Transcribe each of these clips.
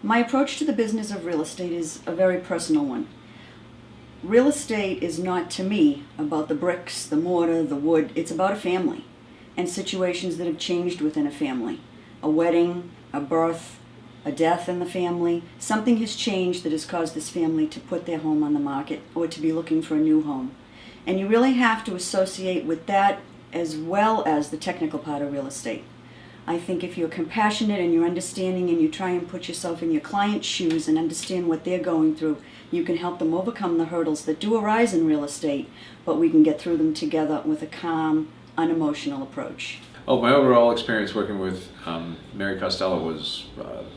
My approach to the business of real estate is a very personal one. Real estate is not, to me, about the bricks, the mortar, the wood. It's about a family and situations that have changed within a family. A wedding, a birth, a death in the family. Something has changed that has caused this family to put their home on the market or to be looking for a new home. And you really have to associate with that as well as the technical part of real estate. I think if you're compassionate and you're understanding and you try and put yourself in your client's shoes and understand what they're going through, you can help them overcome the hurdles that do arise in real estate, but we can get through them together with a calm, unemotional approach. Oh, my overall experience working with Mary Costello was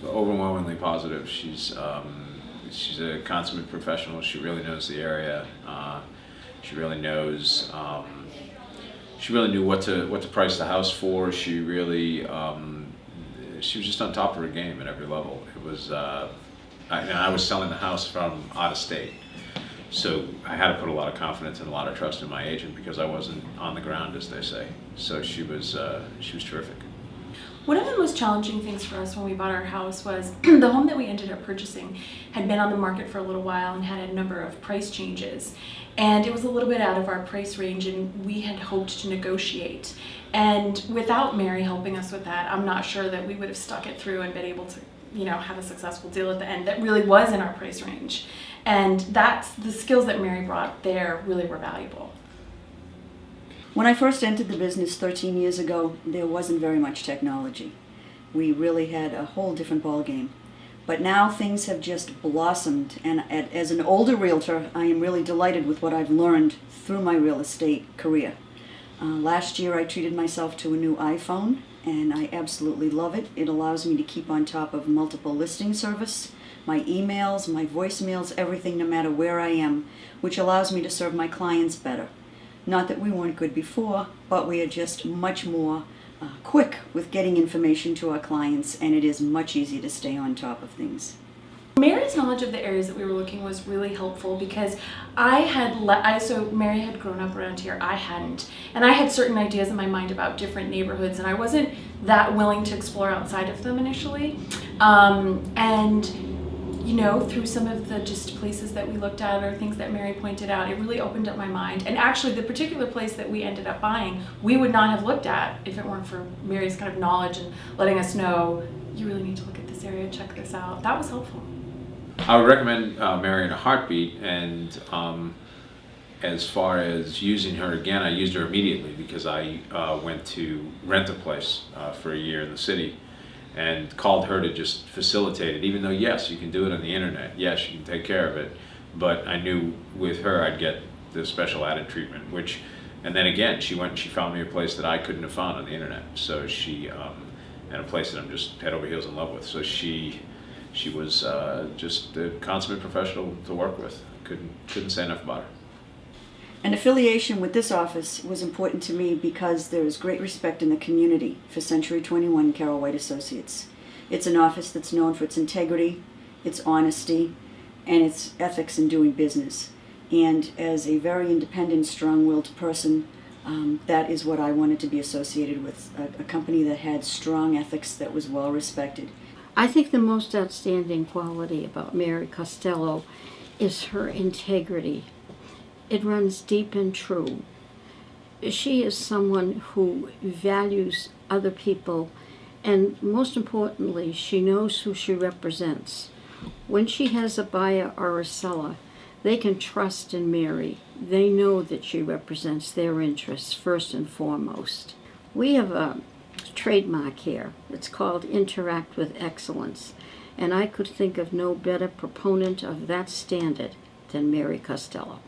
overwhelmingly positive. She's a consummate professional. She really knows the area. She really knows. She really knew what to price the house for. She really she was just on top of her game at every level. It was I was selling the house from out of state, so I had to put a lot of confidence and a lot of trust in my agent because I wasn't on the ground, as they say. So she was terrific. One of the most challenging things for us when we bought our house was the home that we ended up purchasing had been on the market for a little while and had a number of price changes. And it was a little bit out of our price range, and we had hoped to negotiate. And without Mary helping us with that, I'm not sure that we would have stuck it through and been able to, have a successful deal at the end that really was in our price range. And that's the skills that Mary brought there really were valuable. When I first entered the business 13 years ago, there wasn't very much technology. We really had a whole different ballgame. But now things have just blossomed, and as an older realtor, I am really delighted with what I've learned through my real estate career. Last year I treated myself to a new iPhone, and I absolutely love it. It allows me to keep on top of multiple listing service, my emails, my voicemails, everything, no matter where I am, which allows me to serve my clients better. Not that we weren't good before, but we are just much more quick with getting information to our clients, and it is much easier to stay on top of things. Mary's knowledge of the areas that we were looking was really helpful because so Mary had grown up around here, I hadn't, and I had certain ideas in my mind about different neighborhoods, and I wasn't that willing to explore outside of them initially. Through some of the just places that we looked at or things that Mary pointed out, it really opened up my mind. And actually, the particular place that we ended up buying, we would not have looked at if it weren't for Mary's kind of knowledge and letting us know, you really need to look at this area, check this out. That was helpful. I would recommend Mary in a heartbeat, and as far as using her again, I used her immediately because I went to rent a place for a year in the city and called her to just facilitate it, even though yes, you can do it on the internet, yes, you can take care of it, but I knew with her I'd get the special added treatment, and then again, she went and she found me a place that I couldn't have found on the internet, so she, and a place that I'm just head over heels in love with, so she was just a consummate professional to work with. Couldn't say enough about her. An affiliation with this office was important to me because there is great respect in the community for Century 21 Carol White Associates. It's an office that's known for its integrity, its honesty, and its ethics in doing business. And as a very independent, strong-willed person, that is what I wanted to be associated with, a company that had strong ethics that was well respected. I think the most outstanding quality about Mary Costello is her integrity. It runs deep and true. She is someone who values other people, and most importantly, she knows who she represents. When she has a buyer or a seller, they can trust in Mary. They know that she represents their interests first and foremost. We have a trademark here. It's called Interact with Excellence, and I could think of no better proponent of that standard than Mary Costello.